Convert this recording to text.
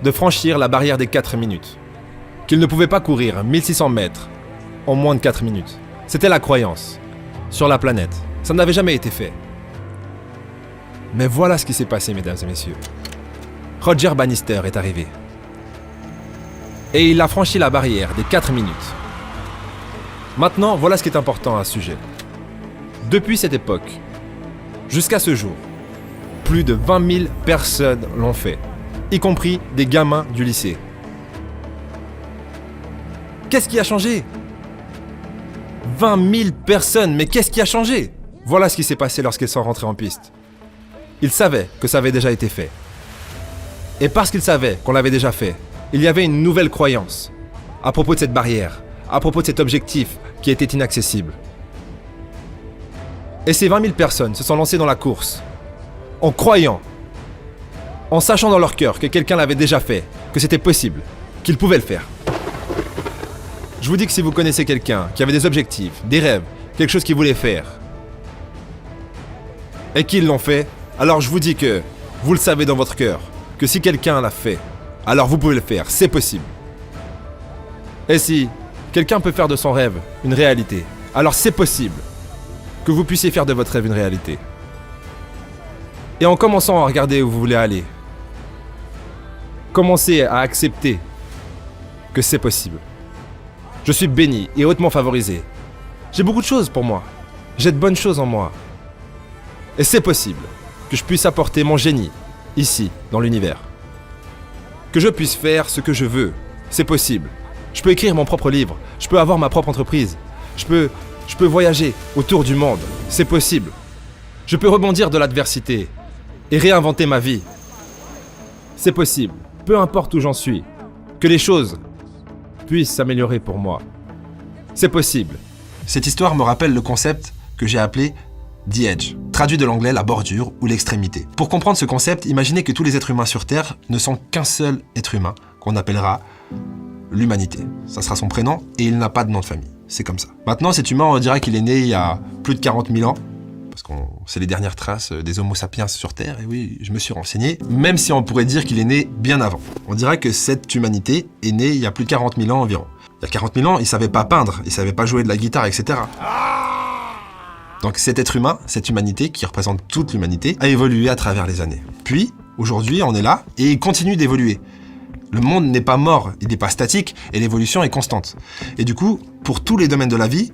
de franchir la barrière des 4 minutes. Qu'il ne pouvait pas courir 1600 mètres en moins de 4 minutes. C'était la croyance. Sur la planète. Ça n'avait jamais été fait. Mais voilà ce qui s'est passé, mesdames et messieurs. Roger Bannister est arrivé. Et il a franchi la barrière des 4 minutes. Maintenant, voilà ce qui est important à ce sujet. Depuis cette époque, jusqu'à ce jour, plus de 20 000 personnes l'ont fait, y compris des gamins du lycée. Qu'est-ce qui a changé ? 20 000 personnes, mais qu'est-ce qui a changé ? Voilà ce qui s'est passé lorsqu'ils sont rentrés en piste. Ils savaient que ça avait déjà été fait. Et parce qu'ils savaient qu'on l'avait déjà fait, il y avait une nouvelle croyance à propos de cette barrière, à propos de cet objectif qui était inaccessible. Et ces 20 000 personnes se sont lancées dans la course, en croyant, en sachant dans leur cœur que quelqu'un l'avait déjà fait, que c'était possible, qu'ils pouvaient le faire. Je vous dis que si vous connaissez quelqu'un qui avait des objectifs, des rêves, quelque chose qu'il voulait faire, et qu'ils l'ont fait, alors je vous dis que vous le savez dans votre cœur, que si quelqu'un l'a fait, alors vous pouvez le faire, c'est possible. Et si quelqu'un peut faire de son rêve une réalité, alors c'est possible que vous puissiez faire de votre rêve une réalité. Et en commençant à regarder où vous voulez aller, commencez à accepter que c'est possible. Je suis béni et hautement favorisé. J'ai beaucoup de choses pour moi. J'ai de bonnes choses en moi. Et c'est possible que je puisse apporter mon génie ici, dans l'univers. Que je puisse faire ce que je veux. C'est possible. Je peux écrire mon propre livre. Je peux avoir ma propre entreprise. Je peux voyager autour du monde. C'est possible. Je peux rebondir de l'adversité et réinventer ma vie. C'est possible. Peu importe où j'en suis. Que les choses puissent s'améliorer pour moi. C'est possible. Cette histoire me rappelle le concept que j'ai appelé The Edge, traduit de l'anglais la bordure ou l'extrémité. Pour comprendre ce concept, imaginez que tous les êtres humains sur Terre ne sont qu'un seul être humain, qu'on appellera l'humanité. Ça sera son prénom et il n'a pas de nom de famille. C'est comme ça. Maintenant, cet humain, on dirait qu'il est né il y a plus de 40 000 ans, parce que c'est les dernières traces des Homo sapiens sur Terre, et oui, je me suis renseigné, même si on pourrait dire qu'il est né bien avant. On dirait que cette humanité est née il y a plus de 40 000 ans environ. Il y a 40 000 ans, il ne savait pas peindre, il ne savait pas jouer de la guitare, etc. Donc cet être humain, cette humanité, qui représente toute l'humanité, a évolué à travers les années. Puis, aujourd'hui, on est là, et il continue d'évoluer. Le monde n'est pas mort, il n'est pas statique, et l'évolution est constante. Et du coup, pour tous les domaines de la vie,